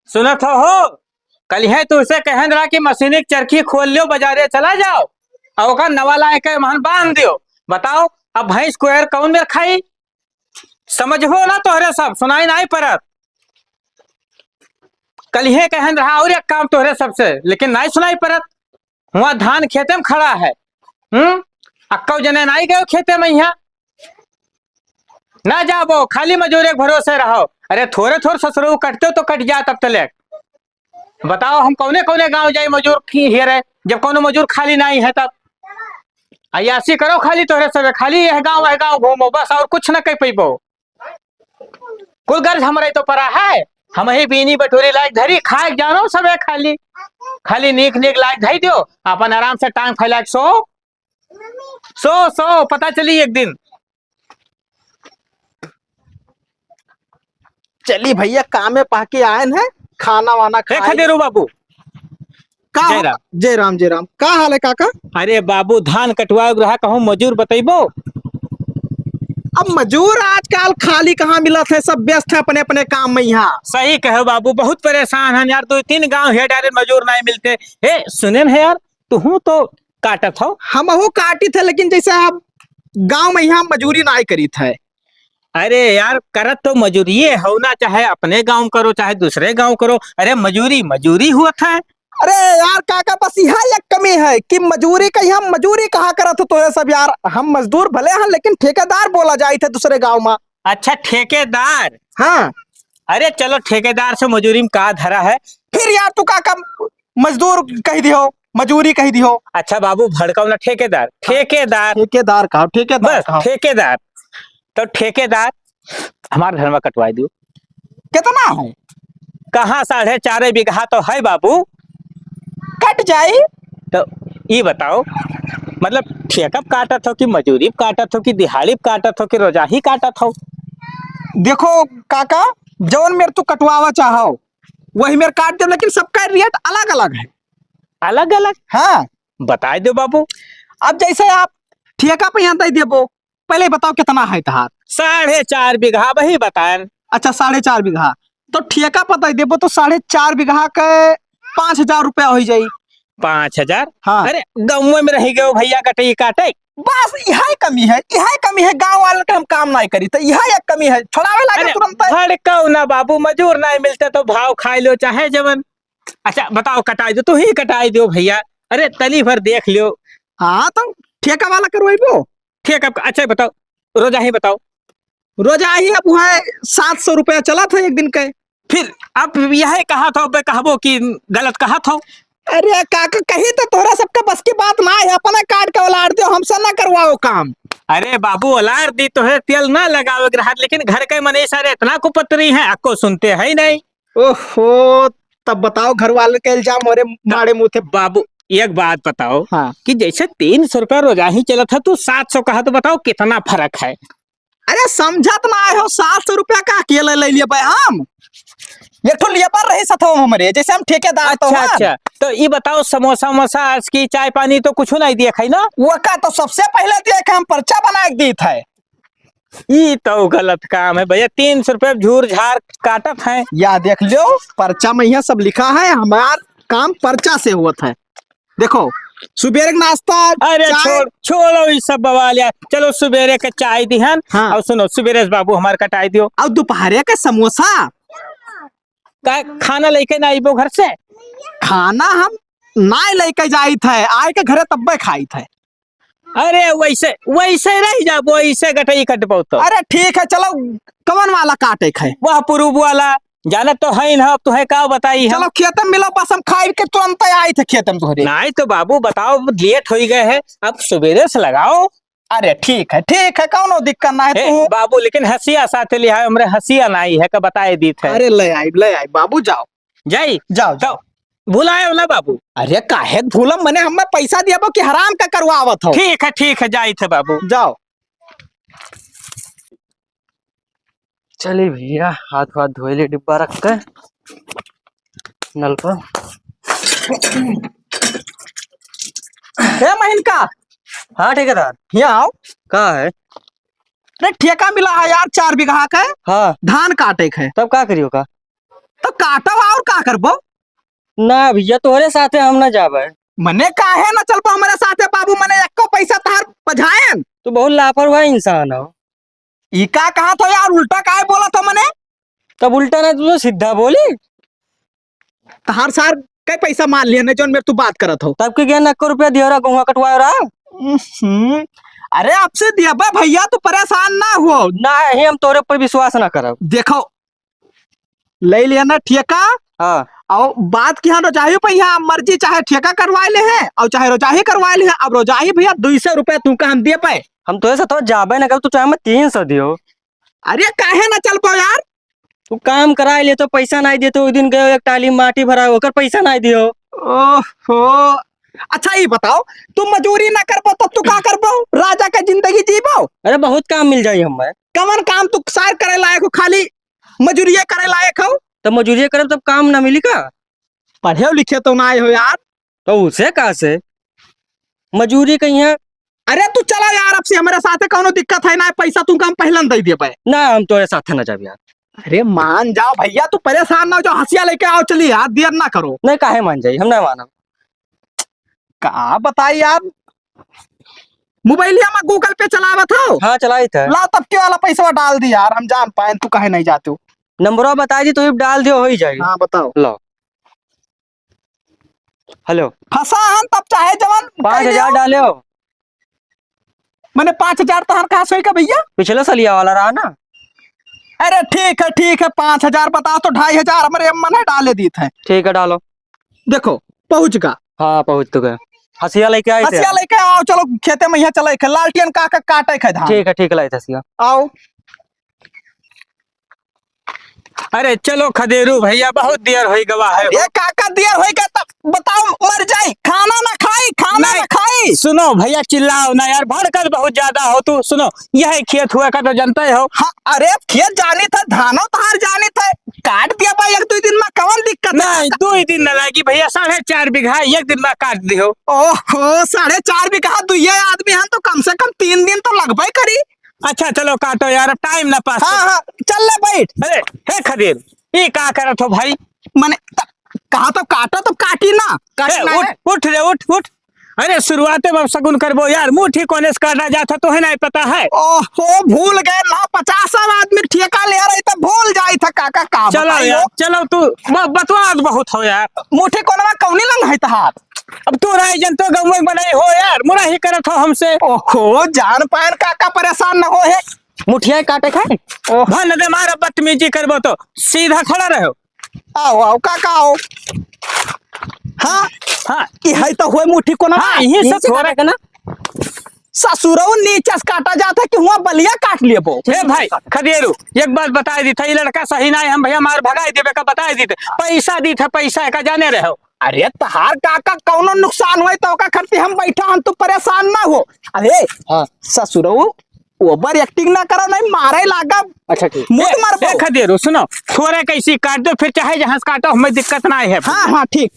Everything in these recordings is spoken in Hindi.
सुनत हो कल है तो उसे कहन रहा कि मशीनिक चरखी खोल लियो बाजारे चला जाओ और ओका नवा लाए के महन बांध दियो। बताओ अब भैंस कोयर कौन मेर खाई समझो ना तोहरे सब सुनाई नहीं परत। कल ही कहन रहा और एक काम तोहरे सबसे लेकिन नहीं सुनाई परत। वहां धान खेते में खड़ा है। अक्का जने नहीं गए खेते में यहाँ ना जाबो खाली मजूरे के भरोसे रहो। अरे थोड़े थोड़े ससुर कटते हो तो कट जा तब तले। बताओ हम कौने कौने गांव जाए मजूर की हेरे जब कोनो मजूर खाली नहीं है तब अयासी करो खाली तोहरे सब खाली यह गांव घूमो बस और कुछ न कह पैबो। कुल गर्ज हमारे तो परा है हम ही बीनी बटोरी लायक धरी खाए जानो सब खाली खाली नीक नीक लायक धई दियो अपन आराम से टांग फैला सो सो सो पता चली एक दिन। चली भैया काम में पाके आए हैं खाना वाना खा दे रो बाबू। का जय राम का हाल है काका। अरे बाबू धान कटवा रहा कहूँ मजूर बतेबो। अब मजूर आजकल खाली कहाँ मिला थे सब व्यस्त है अपने अपने काम में। यहाँ सही कहो बाबू बहुत परेशान है यार 2-3 गांव है डायरेक्ट मजूर नहीं मिलते। हे सुने न है यार तू तो काटत हो हम काटी थे लेकिन जैसे आप गांव में यहाँ मजूरी नहीं करी थे। अरे यार करत तो मजूरी हो ना चाहे अपने गांव करो चाहे दूसरे गांव करो। अरे मजूरी मजूरी हुआ था। अरे यार काका बस यहाँ एक कमी है कि मजूरी का यहाँ मजूरी कहाँ करत हो तो है सब यार। हम मजदूर भले हैं लेकिन ठेकेदार बोला जाए थे दूसरे गांव में। अच्छा ठेकेदार। हाँ अरे चलो ठेकेदार से मजूरी में का धरा है फिर यार तू काका मजदूर कह दियो मजूरी कह दियो। अच्छा बाबू भड़काओ ना ठेकेदार ठेकेदार ठेकेदार कहो ठेकेदार बस ठेकेदार। तो ठेकेदार हमारे घर में कटवा दियो। कितना है कहाँ 4.5 बीघा तो है बाबू कट जाए। तो ये बताओ मतलब ठेका काटत हो कि मजूरी काटत हो कि दिहाड़ी काटत हो कि रोजाही काटत हो। देखो काका जौन मेरे तू कटवावा चाहो वही मेरे काट दे लेकिन सबका रेट अलग अलग है। अलग अलग हाँ बता दो बाबू। अब जैसे आप ठेका पे यहाँ दे देबो पहले बताओ कितना है तहार। 4.5 बीघा वही बताए। अच्छा 4.5 बीघा तो ठेका पे दे देबो तो 4.5 बीघा के 5,000 रुपया हो जाये। 5,000। हाँ अरे गाँव में रह गए भैया कटे काटे बस यही कमी है गांव वाले के हम काम नहीं करी तो यह एक कमी है छोड़ावे लागे तुरंत। भड़काओ ना बाबू मजूर नहीं मिलते तो भाव खाई लो चाहे जवन। अच्छा बताओ कटाई दो तू ही कटाई दो भैया। अरे तली भर देख लियो। हाँ तो ठेका वाला करवाइबो ठेका। अच्छा बताओ रोजा ही बताओ। रोजा ही अब है 700 रुपया चला था एक दिन के। फिर अब यह कहा था कहबो कि गलत कहा था। अरे काका कही तो तोरा सबका बस की बात ना है अपना काट के उलाड़ दो हमसे ना करवाओ काम। अरे बाबू उलार दी तो है तेल ना लगाओ ग्राहक लेकिन घर के मने सारे इतना कुपत्री हैं आपको सुनते है ही नहीं। ओहो तब बताओ घर वाले के इल्जाम और मारे मुंह थे। बाबू एक बात बताओ हाँ कि जैसे 300 रुपया रोजा ही चला था तू 700 कहा तो बताओ कितना फर्क है। अरे समझत ना हो 700 रुपया का अकेले ले लिए भाई हम ये तो लिए पर रही सथो हमारे जैसे हम ठेकेदार। अच्छा अच्छा तो ये बताओ समोसा वमोसा आज की चाय पानी तो कुछ नहीं दिया खाई ना। वो का तो सबसे पहले दिया हम पर्चा बना के दी थे। ये तो गलत काम है भैया 300 रुपये झूर झाड़ काटत है। या देख लो पर्चा में यहाँ सब लिखा है हमारा काम पर्चा से हुआ था। देखो सुबेरे का नाश्ता। अरे छोड़ो ये सब बवाल यार चलो सुबेरे का चाय दिहन। हाँ। और सुनो सुबेरे बाबू हमारे कटाई दियो और दोपहर का समोसा का खाना लेके ना आइबो घर से। खाना हम ना लेके जाई थे आए के घरे तब्बे खाई थे। अरे वैसे वैसे रह जा वैसे गटई कटबो तो। अरे ठीक है चलो कवन वाला काटे है वह पुरुब वाला जाना तो है ना तुहे का बताई चलो खेत में मिलो बस हम खाई के तुरंत आए थे खेत में तुहरे। नहीं तो बाबू बताओ लेट हो गए है अब सुबेरे से लगाओ। अरे ठीक है कौनो दिक्कत ना है तू बाबू लेकिन हंसिया साथ लिया है हमरे हंसिया नहीं है का बताए दी थे। अरे ले आई बाबू जाओ जाओ तो भुलाए ना बाबू। अरे काहे भूलम मने हमें पैसा दिया कि हराम का करवावत हो। ठीक है जाई थे बाबू जाओ। चलिए भैया हाथ वाथ धोए ले डिब्बा रख कर नल पर। हे महीन का। हाँ ठेकेदार यहाँ आओ। का है। अरे ठेका मिला है यार 4 बीघा का। हाँ धान काटे है तब का करियो का। तो काटो और का करबो? ना भैया तोहरे साथे हम ना जाबे। मने काहे ना चल पा हमारे साथे बाबू, मने एको पैसा तार बझाएन। तू बहुत लापरवाह इंसान हो। ई का कहा तो यार, उल्टा काहे बोला था मने? तब उल्टा ना तू तो सीधा बोली। तहार सार कई पैसा मान लिया ने जोन मेरे तू बात करत हो। तब के गया 90 रुपया दियो रहा गहुआ कटवायो रहा। अरे आपसे दिया बे भैया, तू परेशान ना हो। ना ही हम तोरे पर विश्वास ना करब। देखो ले लिया ना ठेका, हाँ और बात की हाँ रोजाही भैया मर्जी, चाहे ठेका करवाए ले हैं और चाहे रोजाही करवाए ले हैं। अब रोजाही भैया 200 रुपया तुमका हम दे पाए। हम तोरे साथ जाबे ना कर, तू चाहे मैं 300 दियो। अरे काहे ना चल पाओ यार? तू काम कराए ले तो पैसा नहीं देते। उस दिन गए एक टाली माटी भरा होकर पैसा नहीं दियो। ओहो, अच्छा ये बताओ, तुम मजूरी ना करबो तब तू का करबो? राजा का जिंदगी जीबो? अरे बहुत काम मिल जाई हमें। कवन काम तू सार करे लायक हो? खाली मजूरिये करे लायक हो? तब मजूरी करब तब काम ना मिली का? पढ़े लिखे तो ना आए हो यार। तो उसे कहा से मजूरी कहीं है? अरे तू चला यार, अब से हमारे साथे कोनो दिक्कत है ना? पैसा तुमका हम पहले दे दे पाए। ना हम तोरे साथ ना जाब यार। अरे मान जाओ भैया, तू परेशान ना हो, जो हंसिया लेके आओ, चलिए यार, देर ना करो। नहीं काहे मान जाई, हम ना मानब। का बताई यार, मोबाइलिया में गूगल पे चलावत हो? हाँ चलाई था। ला तब के वाला पैसा डाल दी यार, हम जान पाए तू काहे नहीं जाते हो। नंबरों बता दी तो ये डाल दियो हो ही जाएगी। हाँ बताओ। लो हेलो, फंसा हम तब चाहे जवान 5000 डाले हो। मैंने 5000 तो हर कहा सोई का भैया। पिछले सलिया वाला रहा ना। अरे ठीक है 5000 बताओ तो 2500 हमारे अम्मा ने डाले दी थे। ठीक है डालो। देखो पहुंच गा। हाँ पहुंच तो गए। हसिया लेके आए थे। हसिया लेके आओ, चलो खेते में यहाँ चले खे, लालटेन का काटे खे धान। ठीक है लाए थे हसिया। आओ। अरे चलो खदेरू भैया, बहुत देर हो गवा है। ये काका देर होई का तब बताओ, मर जाई, खाना ना खाई, खाना ना खाई। सुनो भैया, चिल्लाओ ना यार, भड़कत बहुत ज्यादा हो तू। सुनो, यह खेत हुआ का तो जानते हो। हाँ अरे खेत जानी था, धानो तहार जानी था, काट दिया भाई 1-2 दिन में, कवन दिक्कत है? नहीं 2 ही दिन न लगी भैया, 4.5 बीघा 1 दिन में काट दियो। ओहो 4.5 बीघा, 2 आदमी हैं तो कम से कम 3 दिन तो लगभग करी। अच्छा चलो काटो यार, टाइम ना पास। हाँ चल ले बैठ। अरे हे खदीर, ये का करत हो भाई? मैंने कहा तो काटो तो काटी ना, काटना है। उठ रे उठ। अरे शुरुआते में सगुन करबो यार, मुंह कोने से काटा जाता तो है नहीं पता है। ओहो भूल गए ना, 50 आदमी ठेका ले रहे तो भूल जाई था काका का। चलो यार चलो, तू बतवाद बहुत हो यार। मुठे कोनवा कौनी लंग है तहार? अब तू राय जनतो गंव में बनाई हो यार, मुरा ही करत हो हमसे। ओहो जान पान काका परेशान न हो है। मुठिया काटे खाए। भन दे मारा, बदतमीजी करबो तो सीधा खड़ा रहो। आओ काका आओ। हाँ ये है तो हुए मुठी कोना। हाँ यही सब हो रहा है ना। ससुरऊ नीचे से काटा जाता है कि हुआ बलिया काट लिए वो। हे भाई खदेरू, एक बात बता दी था, ये लड़का सही नहीं, हम भैया मार भगाई देवे का बता दी थे। पैसा दी था, पैसा का जाने रहो। अरे तहार काका कौनो नुकसान हुए तो का करते हम बैठा, हम तो परेशान ना हो। अरे हाँ ससुरऊ ओवर एक्टिंग ना करो, नहीं मारे लागा। अच्छा ठीक। मुझ मार खदेरू सुनो, थोड़े कैसी काट दो, फिर चाहे जहां से काटो, हमें दिक्कत ना है। हाँ ठीक।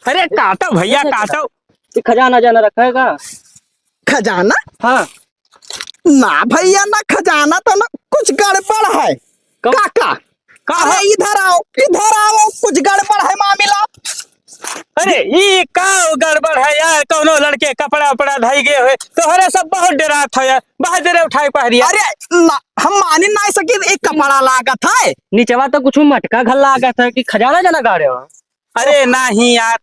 अरे काटो भैया काटो। खजाना जाना रखा है का? खजाना? हाँ ना भैया ना खजाना तो ना, कुछ गड़बड़ है काका। अरे इधर आओ, कुछ गड़बड़ है मामला। अरे ये का गड़बड़ है यार? कौनो लड़के कपड़ा उपड़ा धई गए हुए तो हरे सब बहुत डरात हो यार, बहुत देर उठाई पहरिया। अरे ना, हम मानी नहीं सके, एक कपड़ा लागत है नीचेवा तो कुछ मटका घल्ला आ गया था कि खजाना जाना गा रहे हो। अरे नहीं यार।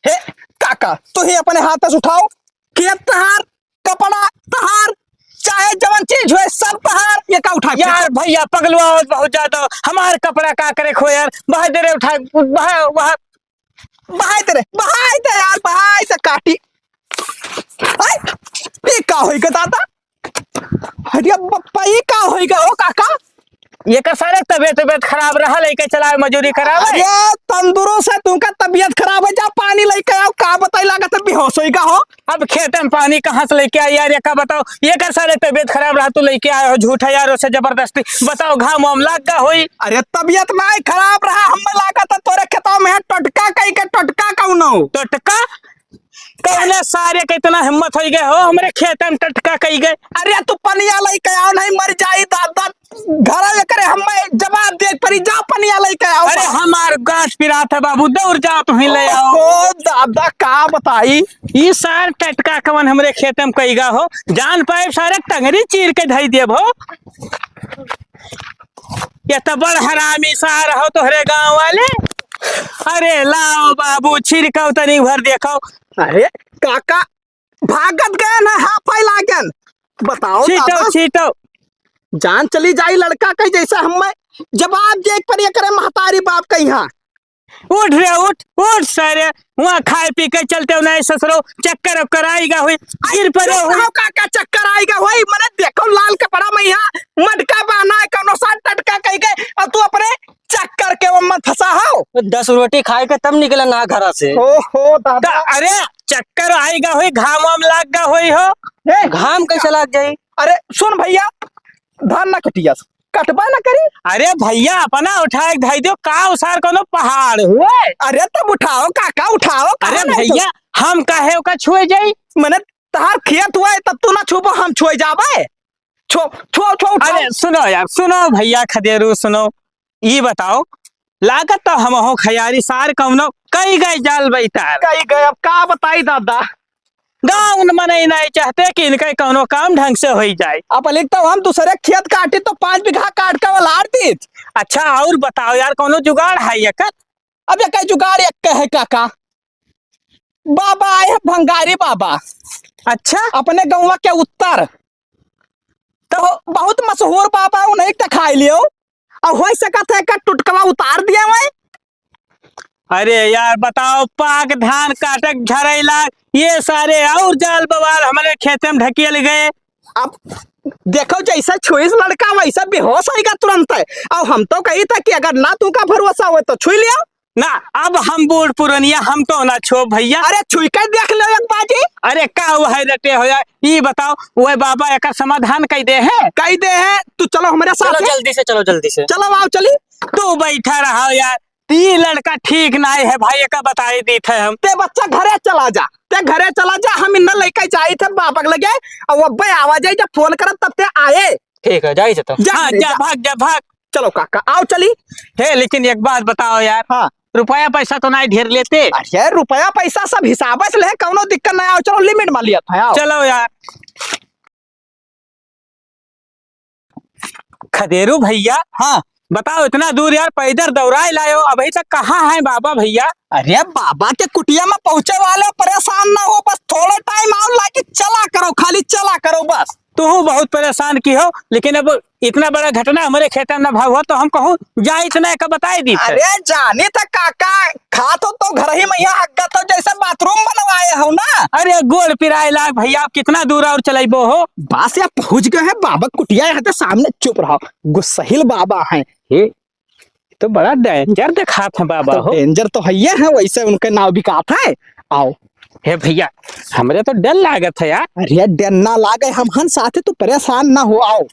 हे काका तो ही अपने हाथ से उठाओ, खेत तहार, कपड़ा तहार, चाहे जवन चीज हो सब तहार, ये का उठा यार भैया पगलुआ बहुत ज्यादा, हमारे कपड़ा का करे खो यार, बहुत देर उठाई बहाई दे यार, बहाई से काटी। ये का होइगा दादा? अरे बप्पा ये का होइगा ओ काका? ये का सारे तबियत खराब रहा, लेके चला मजूरी करावे। अरे तंदुरुस्त है, तुमका तबियत खराब है, जा पानी लेके आओ। का बताई लागत है बेहोश होइगा हो। अब खेत में पानी कहाँ से लेके आए यार? ये का बताओ, ये का सारे तबियत खराब रहा तू लेके आए हो झूठा यार, उससे जबरदस्ती बताओ घाम वाम लाग का होई? अरे तबियत नहीं खराब रहा, हम लागत है तोरे खेतों में टटका कई के, टटका कौनो टटका? कौने सारे के इतना हिम्मत हो गए हो हमरे खेत में टटका कही गए। अरे तू पनिया लई के आओ, नहीं मर जाई दादा घर करे हमें जवाब दे परी, जा पनिया लई के आओ। अरे हमार गाछ पिरा था बाबू, दौड़ जा तुम ले आओ। ओ दादा का बताई, ई सार टटका कवन हमरे खेत में कईगा हो, जान पाए सारे टंगरी चीर के धई देब हो। ये तो बड़ हरामी सार हो तोहरे गांव वाले। अरे लाओ बाबू छिड़काओ तनी भर देखो। अरे काका भागत गए ना, हाँ फैला गन, बताओ छीटो दादा छीटो। जान चली जाई लड़का कहीं जैसा हमें जवाब दे पर ये करे महतारी बाप का यहाँ। उठ रे उठ उठ सारे, वहाँ खाए पी के चलते हो नहीं ससुरो, चक्कर वक्कर आएगा हुई गिर पड़े चुप हुई। रहो काका, चक्कर आएगा वही मैंने देखो लाल कपड़ा में यहाँ मटका बहाना है, कौनो सा टटका कह गए और तू अपने चक्कर के वो मत फंसा हो। 10 रोटी खाए के तब निकला ना घर से। ओहो दादा, अरे चक्कर आएगा हुई, घाम वाम लाग गा हुई हो। ए, घाम कैसे लग जाई? अरे सुन भैया, धान ना कटिया कटबा ना करी। अरे भैया अपना उठाए धाई दो, का उसार कोनो पहाड़ हुए। अरे तब उठाओ काका उठाओ। अरे भैया हम काहे ओका छुए जाई। मैंने तहार खेत हुआ है तब तू ना छुपो, हम छुए जावे। छो छो छो उठाओ। अरे सुनो यार, सुनो भैया खदेरू सुनो, ये बताओ लागत तो हम हो खयारी सार कौनो कई गए जाल बैतार। कहीं गए अब का बताई दादा। गाँव मने नहीं चाहते कि इनका कोनो काम ढंग से हो जाए। अब लिखता हूँ हम दूसरे खेत काटे तो 5 बीघा काट के वलार दी। अच्छा और बताओ यार, कोनो जुगाड़ है एकर? अब ये कई जुगाड़ एक है काका, बाबा आए हैं भंगारी बाबा। अच्छा अपने गाँव के उत्तर तो बहुत मशहूर बाबा, उन्हें तक खाई लियो और हो सकता है का टुटकवा उतार दिया मैं। अरे यार बताओ, पाक धान काटक झरेला ये सारे और जाल बवाल हमारे खेत में ढकियल गए। अब देखो जैसा छुईस लड़का वैसा बेहोश आएगा तुरंत है। और हम तो कही था कि अगर ना तू का भरोसा हो तो छुई लियो ना। अब हम बूढ़ पुरनिया, हम तो ना छो भैया। अरे छुई कर देख लो एक बाजी। अरे का हुआ है रटे हो यार, ये बताओ वो बाबा एक समाधान कई दे है। कही दे है तू, चलो हमारे साथ चलो है। जल्दी से, चलो जल्दी से। चलो आओ चली। तू बैठा रहा यार, ये लड़का ठीक नहीं है भाई, का बताई दी थे हम। ते बच्चा घरे चला जा, ते घरे चला जा, हम इन लेके जाए थे बाबा के लगे और वो भाई आवाज आई जब फोन कर तब ते आए। ठीक है जाइए तो। जा, हाँ, जा, जा भाग जा भाग। चलो काका आओ चली। हे लेकिन एक बात बताओ यार, हाँ रुपया पैसा तो नहीं ढेर लेते। अरे रुपया पैसा सब हिसाब से ले, कौनो दिक्कत नहीं। आओ चलो लिमिट मान लिया था। आओ चलो यार। खदेरू भैया, हाँ बताओ इतना दूर यार पैदल दौड़ाए लायो, अभी तक कहाँ है बाबा भैया? अरे बाबा के कुटिया में पहुंचे वाले परेशान ना हो, बस थोड़ा टाइम आओ, लाके चला करो, खाली चला करो बस। तू बहुत परेशान की हो, लेकिन अब इतना बड़ा घटना हमारे खेत में भाव हुआ तो हम कहूँ जा इतना का बताई दी थे। अरे जाने तक काका खा तो घर ही में हग्गा तो जैसे बाथरूम बनवाए हो ना। अरे गोल पिराए लाग भैया, आप कितना दूर और चलेबो हो? बस यार पहुंच गए हैं बाबा कुटिया, यहाँ तो सामने। चुप रहो, गुस्सहिल बाबा हैं। ये तो बड़ा डेंजर दिखात है बाबा तो हो। डेंजर तो है वैसे उनके नाव भी कात है। आओ हे भैया हमरे तो डर लागत है यार। अरे डर ना लागे, हम हन साथे तो परेशान ना हो। आओ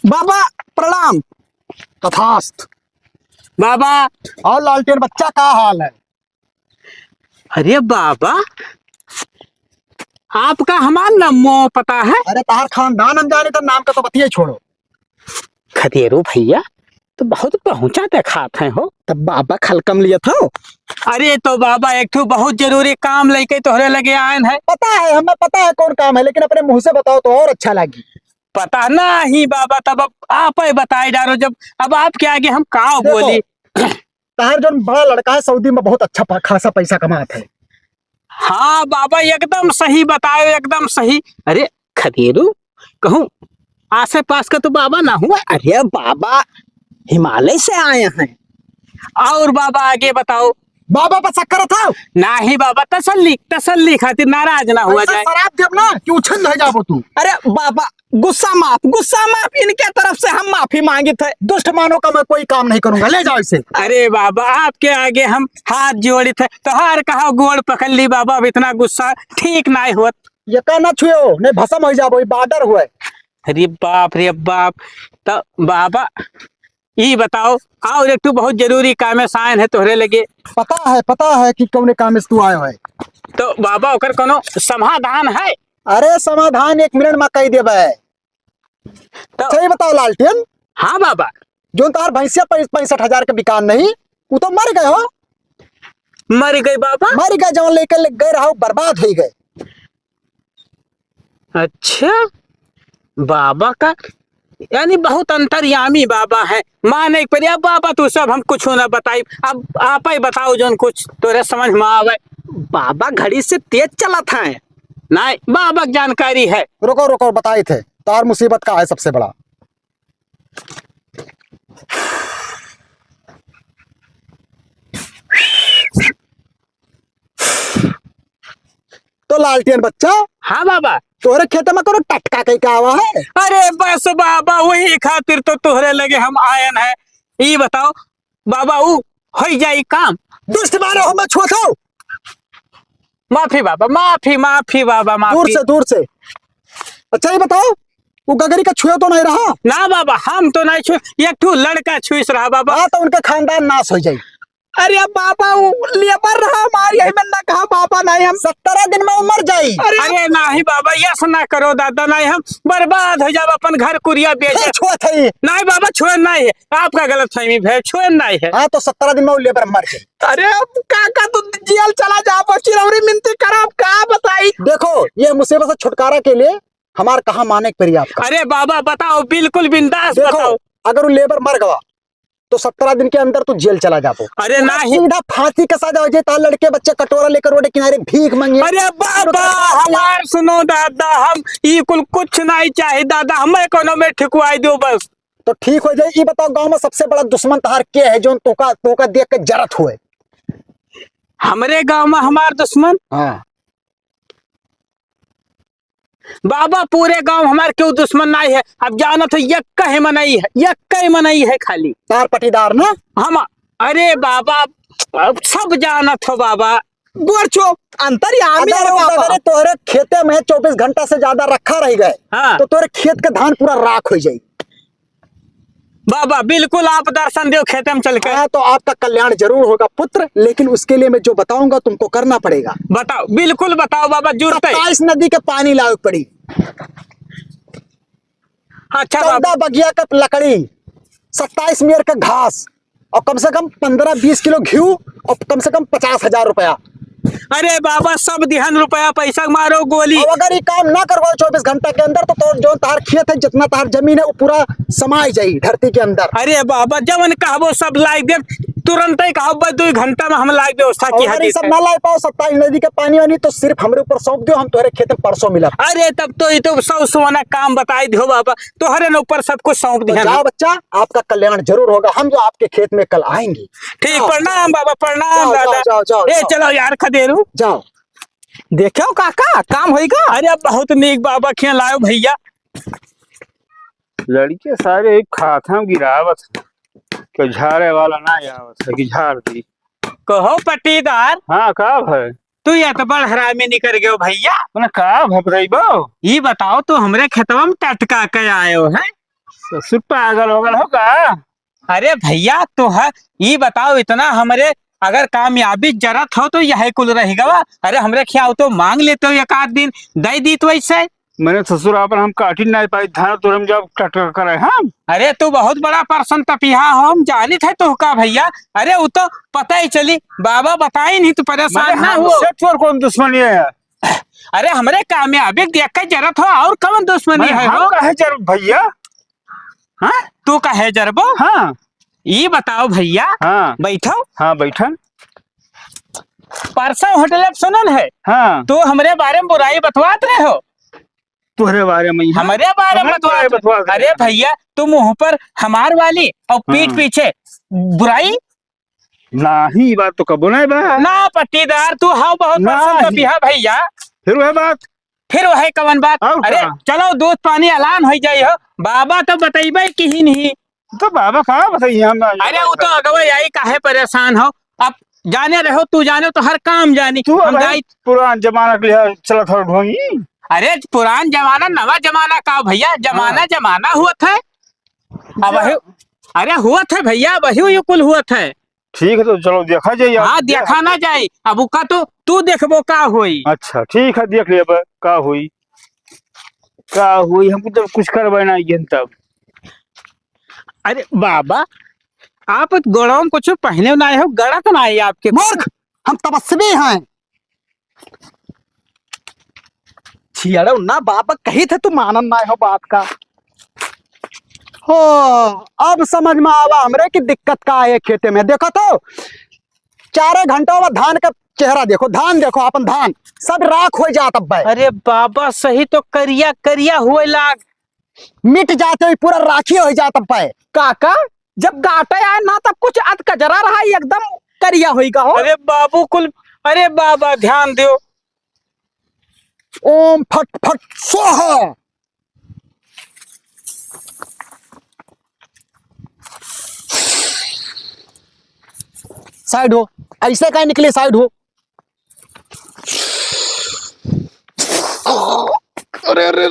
बाबा प्रणाम। तथास्त बाबा। और लालटेन बच्चा का हाल है? अरे बाबा आपका हमारा नमो पता है? अरे तार खानदान अनजाने तो नाम का तो बतिये छोड़ो। खदेरू भैया तो बहुत पहुंचा दिखात है हो। तब बाबा खलकम लिया था। अरे तो बाबा एक ठो बहुत जरूरी काम लेके तोहरे लगे आए हैं। पता है, हमें पता है कौन काम है, लेकिन अपने मुंह से बताओ तो और अच्छा लगी। पता ना ही बाबा, तब अब आप ही बताए जा रहे हो, जब अब आपके आगे हम कहाँ देखो, बोली। तार जो बड़ा लड़का है सऊदी में बहुत अच्छा खासा पैसा कमाता है। हाँ बाबा एकदम सही बताओ, एकदम सही। अरे खदेरू कहूँ आसे पास का तो बाबा ना हुआ। अरे बाबा हिमालय से आए हैं। और बाबा आगे बताओ। बाबा पर चक्कर था ना ही बाबा, तसल्ली तसल्ली खातिर नाराज ना हुआ जाए। शराब देव ना कि उछल रह जाबो तू। अरे बाबा गुस्सा माफ, गुस्सा माफ, इनके तरफ से हम माफी मांगे थे। दुष्ट मानो का मैं कोई काम नहीं करूंगा, ले जाओ इसे। अरे बाबा आपके आगे हम हाथ जोड़े थे तो हार कहा गोड़ पकड़ ली बाबा, अब इतना गुस्सा ठीक ना हुआ। ये कहना छुओ नहीं भसम हो जाबो, बॉर्डर हुए। अरे बाप रे बाप। तो बाबा ये बताओ और एक तू बहुत जरूरी काम है साइन है तोहरे लगे। पता है कि कौने काम से तू आयो है। तो बाबा ओकर कोनो समाधान है? अरे समाधान 1 मिनट में कही देबे। तो सही बताओ लालटेन, हाँ बाबा। जो तार भैंसिया 65,000 के बिकान नहीं, वो तो मर गए हो। मर गई बाबा? मर गए, जवन लेकर गए रहो बर्बाद हो गए। अच्छा बाबा का यानी बहुत अंतर्यामी बाबा है। माने पर अब बाबा तू सब हम कुछ ना बताई, अब आप ही बताओ जो कुछ तोरे समझ में आवे। बाबा घड़ी से तेज चला था। नहीं बाबा की जानकारी है। रुको रुको, बताए थे तार मुसीबत का है सबसे बड़ा। तो लालटेन बच्चा, हाँ बाबा। तोरे खेत में करो टटका कहीं का आवा है। अरे बस बाबा वही खातिर तो तोहरे लगे हम आयन है। ये बताओ बाबा वो हो जाई काम। दुष्ट मारो हम छुआ। माफी बाबा, माफी माफी बाबा, माफी। दूर से। अच्छा ये बताओ, वो गगरी का छुआ तो नहीं रहा? ना बाबा हम तो नहीं छू, एक ठू लड़का छुईस रहा बाबा। हाँ तो उनका खानदान नाश हो जाए। अरे अब बाबा वो लेबर रहा हमारी, यही मैंने कहा बाबा नहीं, हम 17 दिन में मर जाई। अरे नहीं बाबा यस ना करो दादा, नहीं हम बर्बाद हो जाब, अपन घर कुरिया बेच। छुआ थे। नहीं बाबा छुए नहीं है, आपका गलत फहमी है, छुए नहीं है। हाँ तो 17 दिन में वो लेबर मर गए। अरे अब काका तू जेल चला जा, चिरौरी मिनती करो, अब का बताई। देखो ये मुसीबत से छुटकारा के लिए हमार कहा माने पड़ी आपका। अरे बाबा बताओ, बिल्कुल बिंदास बताओ। अगर वो लेबर मर गवा तो 17 दिन के अंदर तू जेल चला जापो। अरे नहीं, सीधा फांसी का सजा हो जाए। लड़के बच्चे कटोरा लेकर रोड किनारे भीख मांगे। अरे बाबा हमार सुनो दादा, हम ये कुछ नहीं चाहिए दादा, हमें कोनो में ठिकवाई दो बस। तो ठीक हो जाए। ये बताओ गांव में सबसे बड़ा दुश्मन तहार के है जो तोका देख के जरत हुए? हमारे गांव में हमार दुश्मन? हाँ बाबा पूरे गांव हमारे क्यों दुश्मन नहीं है। अब जाना तो यक्का ही मनाई है, यक्का ही मनाई है खाली। तार पटीदार ना हम अरे बाबा अब सब जाना था बाबा। गोरछो अंतर्यामी है बाबा। अगर तोहरे खेते में 24 घंटा से ज्यादा रखा रह गए, हाँ। तो तोरे खेत का धान पूरा राख हो जाए। बाबा बिल्कुल आप दर्शन दो खेते में चल कर। हाँ तो आपका कल्याण जरूर होगा पुत्र, लेकिन उसके लिए मैं जो बताऊंगा तुमको करना पड़ेगा। बताओ, बिल्कुल बताओ बाबा, जरूरत है। 27 नदी के पानी लाओ पड़ी। अच्छा 14 बगिया का लकड़ी, 27 मीटर का घास, और कम से कम 15-20 किलो घी, और कम से कम 50,000 रुपया। अरे बाबा सब दिहन रुपया पैसा मारो गोली। और अगर ये काम ना करवाओ 24 घंटा के अंदर, तो जो तार खेत है, जितना तार जमीन है, वो पूरा समाई जाए धरती के अंदर। अरे बाबा जवन कहबो सब लाइक दे, तुरंत ही कहो, बस 2 घंटा में हम लाइक व्यवस्था की अगर ये सब ना ला पाओ 27 नदी के पानी वानी, तो सिर्फ हमरे ऊपर सौंप दो, हम तुम्हारे खेत में परसों मिला। अरे तब तो ये तो 100 सोना काम बताई दो बाबा, तोहरे न ऊपर सब कुछ सौंप तो दिया। जाओ बच्चा, आपका कल्याण जरूर होगा। हम जो आपके खेत में कल आएंगे। ठीक, प्रणाम बाबा, प्रणाम जाओ, दादा। जाओ, जाओ, ए जाओ। चलो यार खदेरू जाओ। देखो काका काम होएगा। अरे बहुत नीक बाबा खिलाओ भैया। लड़के सारे एक खाता गिरावत के झाड़े वाला ना आवत है कि झाड़ दी। कहो पट्टीदार, हाँ का है तू या तो बड़ हरामी निकल गयो भैया। मैंने का भपरइबो? ये बताओ तो हमरे खेतवा में टटका के आयो है। ससुर पागल हो गल हो का? अरे भैया तो है, ये बताओ इतना हमरे अगर कामयाबी जरूरत हो तो यही कुल रहेगा। अरे हमरे खियाओ तो मांग लेते हो, एक आध दिन दे दी तो ऐसे। मैंने ससुर अपन हम काटी नहीं पाई धान, तो हम जब टटका करे हम। अरे तू बहुत बड़ा पर्सन तपिया हो, हम जानी थे तो का भैया। अरे वो तो पता ही चली, बाबा बताई नहीं, तू परेशान ना हो। तोर कौन दुश्मनी है? अरे हमरे कामयाबी देख के जरूरत हो, और कौन दुश्मनी है हो? कहे जरूर भैया? हाँ तू कहे जरबो? हाँ ये बताओ भैया। हाँ बैठो। हाँ बैठन। परसों होटल सुनल है, हाँ तो हमरे बारे में बुराई बतवात रहे हो। तुहरे बारे में? हमारे बारे में बतवा। अरे भैया तू मुंह पर हमार वाली और पीठ पीछे बुराई। नहीं बात तो कबो नहीं बा ना पट्टीदार, तू हाउ बहुत पर्सन तपिया भैया। फिर वह बात, फिर वही कवन बात। और अरे का? चलो दूध पानी ऐलान हो जाई हो, बाबा तो बतेबे की ही नहीं। तो बाबा कहा बताइए हम? अरे वो तो अगवा यही काहे परेशान हो। अब जाने रहो, तू जाने तो हर काम जानी। तू हम जाई। पुरान जमाना के लिए चला था ढोंगी। अरे पुरान जमाना नवा जमाना का भैया, जमाना जमाना हुआ था। अब अरे हुआ था भैया, वही ये कुल हुआ था। ठीक है तो चलो देखा जाए यार। हाँ देखा ना जाए, अब का तो तू देखबो का होई। अच्छा ठीक है, देख ले अब का हुई हमको तो कुछ करवाए ना ये तब। अरे बाबा, आप गोड़ों में कुछ पहने ना हो, गड़ा तो ना है आपके। मूर्ख, हम तपस्वी हैं। छियाड़ो ना बाबा, कही थे तू मानन ना हो बात का। हो अब समझ में आवा हमरे की दिक्कत का है खेते में। देखो तो 4 घंटों में धान का चेहरा देखो, धान देखो, अपन धान सब राख हो जात अब। अरे बाबा सही तो करिया करिया हुए लाग, मिट जाते हुए पूरा राखी हो जात अब। काका जब गाटे आए ना तब कुछ अध कजरा रहा, एकदम करिया हुई का हो। अरे बाबू कुल, अरे बाबा ध्यान दो। ओम फट फट स्वाहा। साइड हो, ऐसे कहीं निकले, साइड हो। अरे अरे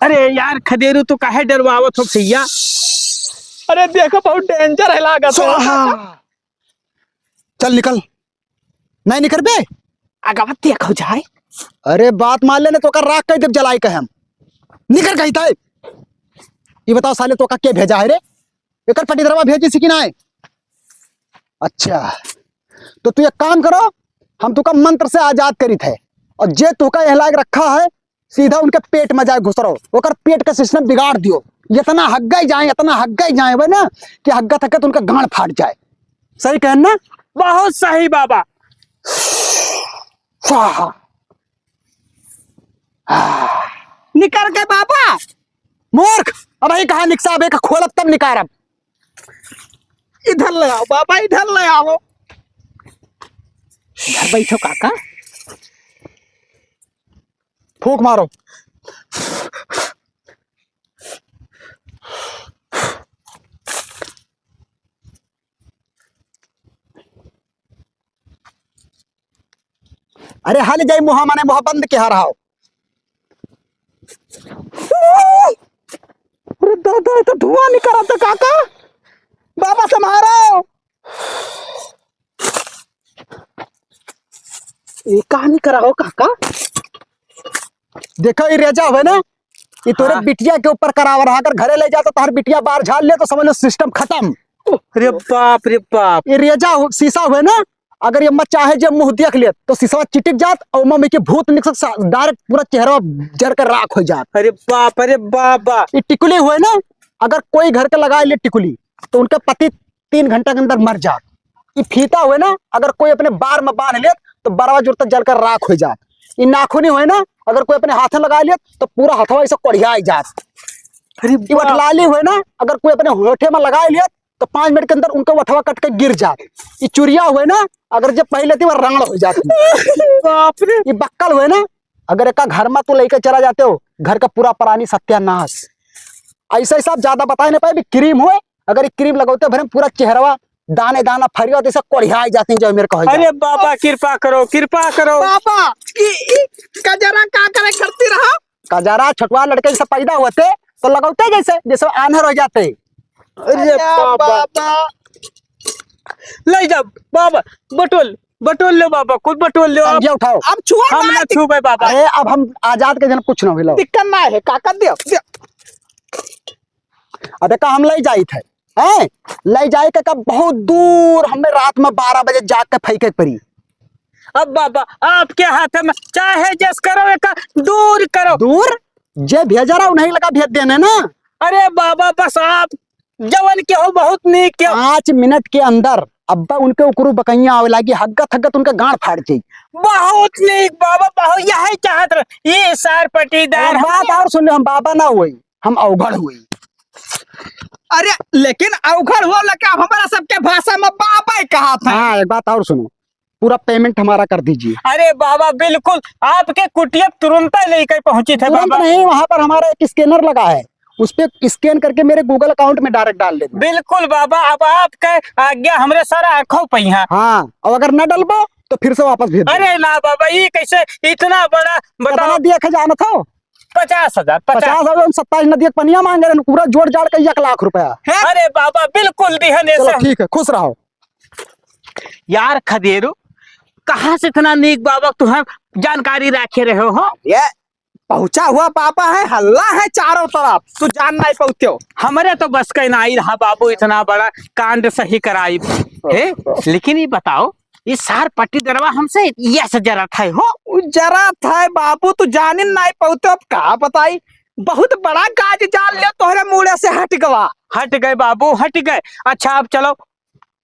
अरे यार खदेरू तो काहे डरवावत हो भैया। अरे देखो बहुत डेंजर है लागत है। स्वाहा। चल निकल, नहीं निकल बे। अगवा देखो जाए। अरे बात मान लेने तो कर राख कहीं जब जलाई कहे हम निकल गई था। ये बताओ साले तो का के भेजा है रे, एक पटी दरवा भेजी सी कि ना है? अच्छा तो तू एक काम करो, हम तुका मंत्र से आजाद करी थे, और जे तुका एहलाग रखा है सीधा उनके पेट में जाए घुस रहो, ओकर पेट का सिस्टम बिगाड़ दियो। इतना हग्गा ही जाए, इतना हग्गा ही जाए भाई ना कि हग्गा थके तो उनका गांड फाट जाए। सही कहन ना? बहुत सही बाबा। स्वाहा। निकल गए बाबा। मूर्ख, अब ही कहा निकसाब एक खोलब तब निकारब। इधर ले आओ बाबा, इधर ले आओ। घर बैठो काका। फूक मारो। अरे हाल जाई मुहा माने मुहा बंद के रहा हो। अरे दादा तो धुआं निकल आता काका, बाबा संभारो। ये कहानी करा हो काका। देखो ये रेजा हुए ना, ये तोरे हाँ। बिटिया के ऊपर करावा रहा, अगर घरे ले जाता तो हर बिटिया बाहर झाड़ ले तो समझ लो सिस्टम खत्म। अरे बाप रे बाप। ये रेजा शीशा हुए ना, अगर ये मत चाहे जब मुंह देख ले तो शीशा चिटिक जात और मम्मी के भूत निकल डायरेक्ट पूरा चेहरा जर कर राख हो जात। अरे बाप, अरे बाबा। ये टिकुली हुए ना, अगर कोई घर के लगा ले टिकुली तो उनका पति 3 घंटा के अंदर मर जात। ये फीता हुए ना, अगर कोई अपने बार में बांध ले तो 12 जोर तक जलकर राख हो जात। ये नाखूनी हुए ना, अगर कोई अपने हाथ में लगा ले तो पूरा हथवा ऐसा कोढ़िया जात। अरे ये वठलाली हुए ना, अगर कोई अपने होठे में लगा लिया तो 5 मिनट के अंदर उनका वठवा कट के गिर जात। ये चुरिया हुए ना, अगर जब पहले थी वह रंगड़ हो जाती। बाप रे। ये बक्कल हुए ना, अगर एक घर में तो लेकर चला जाते हो, घर का पूरा प्राणी सत्यानाश। ऐसा सब ज्यादा बता नहीं पाए। भी क्रीम हुए, अगर ये क्रीम लगाते भरे पूरा चेहरा दाने दाना फरिया तो कोढ़िया जाती है जो मेरे को। अरे बाबा कृपा करो, कृपा करो बाबा कजरा का करे करती रहा। कजारा छोटवा लड़के जैसे पैदा होते तो लगाते जैसे जैसे आन्हर हो जाते। अरे बाबा। ले जाओ बाबा, बटोल बटोल लो बाबा, खुद बटोल लो। ये उठाओ। अब छुआ हम ना छूबे बाबा। अरे अब हम आजाद के जन कुछ न मिलो। दिक्कत ना है काका, दियो अबे का हम ले जाई थे हैं, ले जाए के कब बहुत दूर, हमें रात में 12 बजे जाग के फेंके पड़ी। अब बाबा आपके हाथ में, चाहे जस करो एक दूर करो। दूर जे भेजा रहा नहीं लगा भेज देने ना। अरे बाबा बस आप जवन के हो, बहुत नीक के हो। 5 मिनट के अंदर अब्बा उनके उकरू बकैया आवे लागी, हग्गत हग्गत उनका गांड फाड़ जाई। बहुत नीक बाबा, बहुत यही चाहत रहे। ये सार पटीदार और बात और सुन, हम बाबा ना हुई, हम अवघड़ हुई। अरे लेकिन अवघड़ हो लगा, हमारा सबके भाषा में बाबा कहा था। हाँ एक बात और सुनो, पूरा पेमेंट हमारा कर दीजिए। अरे बाबा बिल्कुल, आपके कुटिया तुरंत लेकर पहुंची थे तुरंत बाबा। नहीं, वहां पर हमारा एक स्कैनर लगा है, उस पे स्कैन करके मेरे गूगल अकाउंट में डायरेक्ट डाल देना। बिल्कुल बाबा, अब आपका आज्ञा हमरे सारा आंखों पे है। हाँ, और अगर न डलबो तो फिर से वापस भेज दो। अरे ना बाबा, ये कैसे इतना बड़ा बताओ। बताओ दिया खजाना था 50,000 50,000 27 नदी पनिया मांग रहे पूरा जोड़ जाड़ के 1 लाख रुपया। अरे बाबा बिल्कुल दिहन चलो ऐसा। ठीक है, खुश रहो। यार खदेरू, कहाँ से इतना नीक बाबा तुम्हें जानकारी रखे रहे हो? ये पहुंचा हुआ पापा है, हल्ला है चारों तरफ, तू जान नहीं पाते हो। हमारे तो बस का नहीं रहा बाबू, इतना बड़ा कांड सही कराई है। लेकिन ये बताओ, ये सार पट्टी दरवा हमसे ये जरा था हो? जरा था बाबू, तू जान नहीं पाते, अब कहा बताई। बहुत बड़ा काज जान ले तोहरे मुड़े से हट गवा। हट गए बाबू, हट गए। अच्छा अब चलो,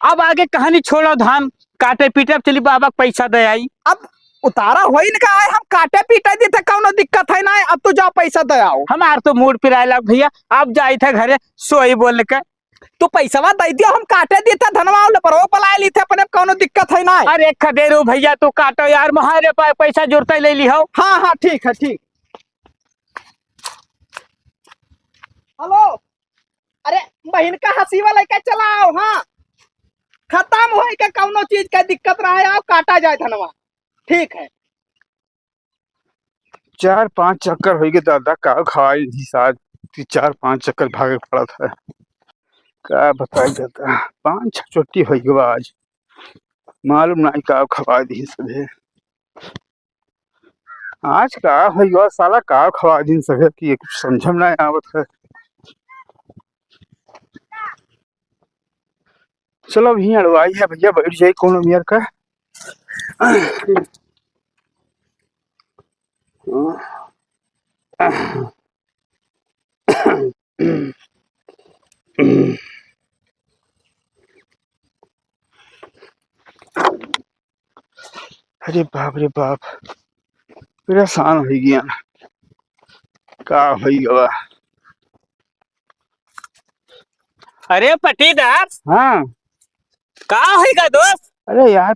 अब आगे कहानी छोड़ो, धान काटे पीटे चली बाबा पैसा दे आई। अब उतारा हो इनका है, हम काटे पीटे दी थे, कौनो दिक्कत है ना। अब तो जाओ पैसा दे आओ। हमार तो मूड फिराए लग भैया, अब जाए थे घरे सोई बोल के। तू पैसा दे दियो, हम काटे दी थे धनवा पर वो पलाए ली थे अपने, कौनो दिक्कत है ना। अरे खदेरू भैया, तू काटो यार, महारे पैसा जुड़ते ले ली हो। हाँ हाँ ठीक है, ठीक। हेलो, अरे बहन का हंसी वाला क्या चलाओ। हाँ, खत्म हो के कौनो चीज का दिक्कत रहा है, आप काटा जाए धनवा। ठीक है। 4-5 चक्कर हो गए दादा, का खवाई थी साथ 4-5 चक्कर भागे पड़ा था। का बताई दादा, 5-6 चोटी हो गई आज, मालूम नहीं का खवा दी सभे। आज का हो गया साला, का खवा दी सभे कि कुछ समझम नहीं आवत है। चलो भी अड़वाई है भैया, बैठ जाए कोनो मियर का। अरे बाप रे बाप, परेशान हो गया, का हो गया। अरे पटीदार, हाँ का होगा दोस्त? अरे यार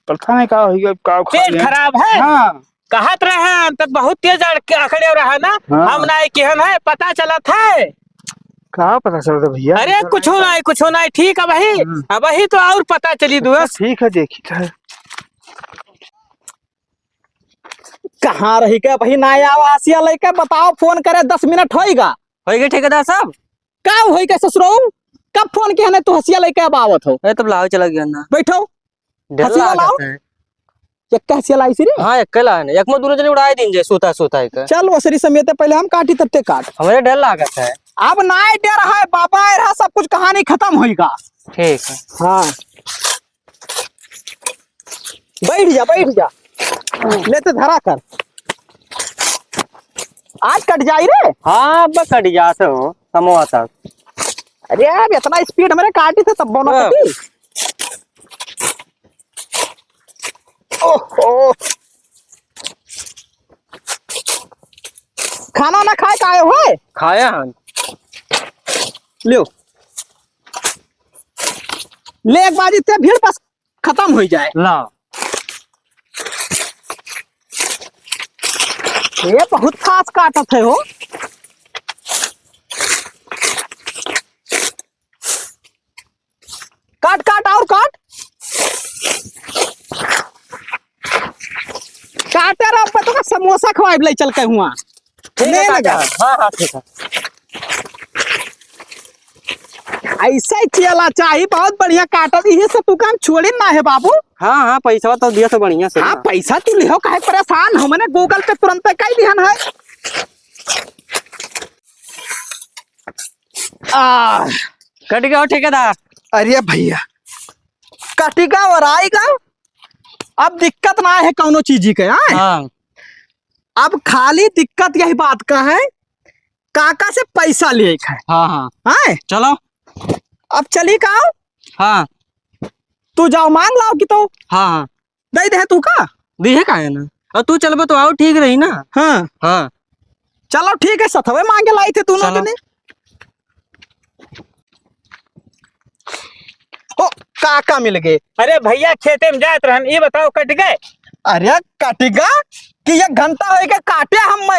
पता नहीं का हो गया, का खा पेट लिया। खराब है? हाँ कहत रहे तो बहुत तेज अखड़े रहा ना। हाँ। हम नहीं केहन है पता चला था। का पता चलता भैया? अरे कुछ नहीं ठीक है भाई, अब ही तो और पता चली दोस्त। ठीक है, देखी था। कहाँ रही के भाई ना आवासिया लेके बताओ, फोन करे 10 मिनट होएगा। होइगे ठेकेदार साहब? का होई के ससुरो, कब फोन किया तो हंसिया लेके अब आवत हो। अरे तब लाओ चला गया ना। बैठो, डर हंसिया लाओ। लागत है। एक हंसिया लाई सी रे। हाँ एकला है, एक में दोनों जने उड़ाए दिन जे सोता एक। चल वसरी समेत पहले हम काटी तब ते काट। हमारे डर लागत है। अब ना डर है बाबा, रहा सब कुछ कहानी खत्म होएगा। ठीक है। हाँ बैठ जा, बैठ जा, लेते धरा कर। आज कट जाई रे। हाँ अब कट जा से हो समोआ तक। अरे यार इतना स्पीड मेरे काटी थे तब बोना हाँ। कटी। ओहो, खाना ना खाए काहे हुए? खाया हम। लियो ले, एक बाजी ते भीड़ बस खत्म हो जाए। लाओ। ये बहुत खास काटत है हो। काट काट और काट, काटे रहा पे तो समोसा खवाए ले चल के हुआ। ठीक है लगा काका। हाँ हाँ ठीक है। ऐसा ही चला चाहिए, बहुत बढ़िया काटत। ये सब तू काम छोड़े ना है बाबू। हाँ हाँ पैसा तो दिया तो बढ़िया से। हाँ पैसा तू लिहो, काहे परेशान हो? मैंने गूगल पे तुरंत कई दिहन है। कट गया हो ठेकेदार। अरे भैया कटिगा और आएगा, अब दिक्कत ना है कौनो चीज के। हाँ हाँ अब खाली दिक्कत यही बात का है, काका से पैसा ले है। हाँ हाँ हाँ चलो। अब चली का, हाँ तू जाओ मांग लाओ कि तो हाँ हाँ दे दे तू का। दी है का है ना, और तू चलबो तो आओ ठीक रही ना। हाँ हाँ चलो ठीक है, सथवे मांगे लाई थे दोनों चलो। जने। ओ काका मिल गए। अरे भैया खेते में जात रहन, ये बताओ कट गए? अरे कटिगा कि ये घंटा हो के काटे, हम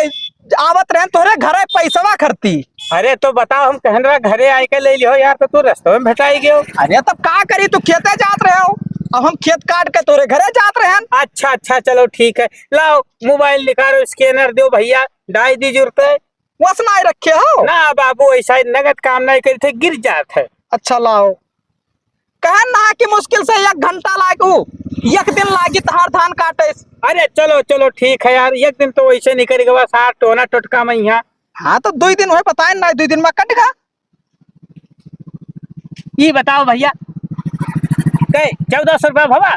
आवत रहे तोरे घरे पैसवा खरती। अरे तो बताओ, हम कहन रहा घरे आए के ले लियो यार, तो तू रास्ते में भेटाई गयो। अरे तब का करी, तू खेते जात रहे हो। अब हम खेत काट के तोरे घरे जात रहे हैं। अच्छा अच्छा चलो ठीक है, लाओ मोबाइल निकालो, स्कैनर दो भैया, ढाई दी जरूरत है वस नहीं रखे हो। ना बाबू, ऐसा नगद काम नहीं करते, गिर जात है। अच्छा लाओ, कहन ना कि मुश्किल से 1 घंटा लागू, 1 दिन लागी तहार धान काटे। अरे चलो चलो ठीक है यार, एक दिन तो वैसे निकल गया, साथ टोना टोटका में यहाँ। हाँ तो 2 दिन हुए, बताए ना 2 दिन में कट गा। ये बताओ भैया, 1400 रुपया भवा।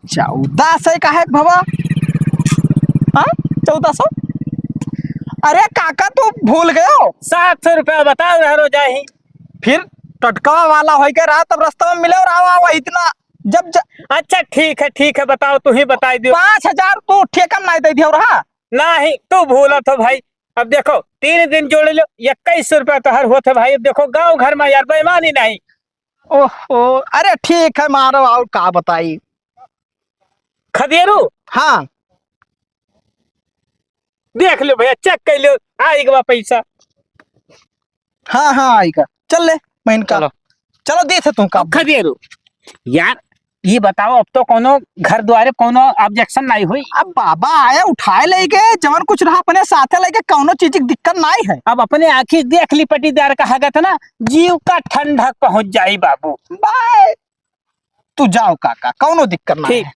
1400 का है भवा? हाँ 1400? अरे काका तू भूल गए हो। 700 रुपया बताओ रहो जाही। फिर टटका वाला हो के रहा, तब रास्ता में मिले और आवा इतना अच्छा ठीक है बताओ, तू ही बताई दियो। 5000 तू ठेकम नहीं दे दियो रहा। नहीं तू भूला तो भाई, अब देखो 3 दिन जोड़ लो, 2100 रुपया तो हर होते भाई। अब देखो गांव घर में यार बेईमानी नहीं। ओहो, अरे ठीक है मारो, और का बताई। खदेरू हाँ देख लो भैया, चेक कर लो, आएगा पैसा। हाँ हाँ आएगा, चल ले महीन का। चलो दे थे तुम का। खदेरू यार ये बताओ, अब तो कोनो घर द्वारे कोनो ऑब्जेक्शन नहीं हुई? अब बाबा आए उठाए ले गए, जवन कुछ रहा अपने साथे लेके, कौनो चीज की दिक्कत नहीं है। अब अपने आंखी देख ली पटीदार, कहा गया था ना, जीव का ठंडक पहुंच जाई बाबू। बाय, तू जाओ काका, कौनो दिक्कत नहीं ठीक। है।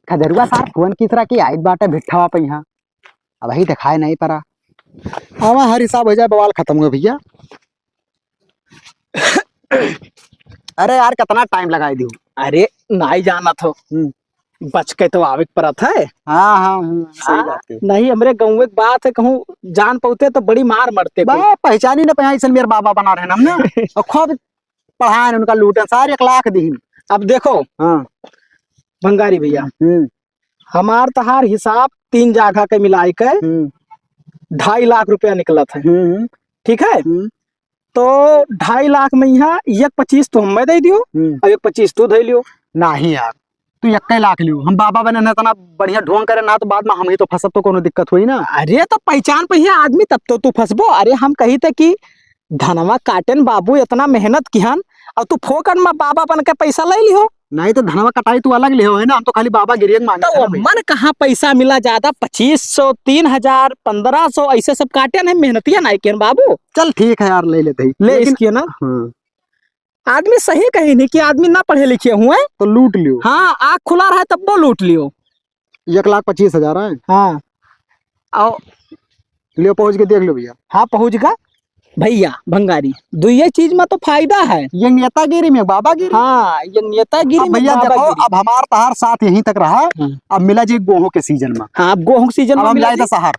खदरुआ साहब फोन की तरह की आयत बाटे भिट्ठावा पे यहाँ, अब ही दिखाए नहीं पड़ा। हवा हर हिसाब हो जाए, बवाल खत्म हुआ भैया। अरे यार कितना टाइम लगाई दी। अरे नहीं जाना था, बच के तो आवे पड़ा था। हाँ हाँ सही बात है। नहीं हमरे गाँव की बात है, कहूँ जान पौते तो बड़ी मार मरते। पहचान ही ना पहचान, इसलिए मेरे बाबा बना रहे ना और खूब पढ़ाए उनका, लूटन सारे 1 लाख दी। अब देखो हाँ भंगारी भैया, हमार तहार हिसाब 3 जगह के मिलाई के 2.5 लाख रुपया निकला था। ठीक है, तो 2.5 लाख में यहाँ 1.25 तो हमें दे दियो और 1.25 तू दे लियो। नहीं यार, तू 1 लाख लियो, हम बाबा बने ना इतना बढ़िया ढोंग करे ना, तो बाद में हम ही तो फंसब तो कोनो दिक्कत हुई ना। अरे तो पहचान पे आदमी तब तो तू फंसबो। अरे हम कही थे कि धनवा काटन बाबू इतना मेहनत किहन और तू फोकट में बाबा बन के पैसा ले लियो। नहीं तो धनवा कटाई तू अलग ले हो है ना, हम तो खाली बाबा गिरियक मांगे तो मन कहाँ पैसा मिला ज्यादा, 2500 3000 1500 ऐसे सब काटे ना, मेहनतिया नहीं किहन बाबू। चल ठीक है यार, ले लेते ही ले इसकी ना। आदमी सही कही नहीं कि आदमी ना पढ़े लिखे हुए तो लूट लियो। हाँ आँख खुला रहा तब वो लूट लियो। 1,25,000 है। हाँ आओ लियो, पहुंच के देख लो भैया। हाँ पहुंच गा भैया भंगारी, दुइये चीज में तो फायदा है, ये नेतागिरी में बाबागिरी। हाँ ये नेतागिरी में भैया देखो, बाबागिरी। अब हमार तहार साथ यहीं तक रहा, अब मिला जी गेहूं के सीजन में। हाँ अब गेहूं सीजन अब में हम मिला जाए थे शहर,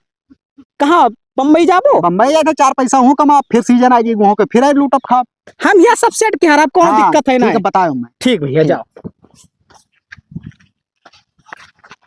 कहाँ बम्बई जाबो? बम्बई जाए थे, 4 पैसा हूँ कमा, फिर सीजन आएगी गेहूं के, फिर आए लूटब खा। हम यहाँ सब सेट के हर, आपको हाँ, दिक्कत है ना? ठीक है बताओ मैं। ठीक भैया जाओ।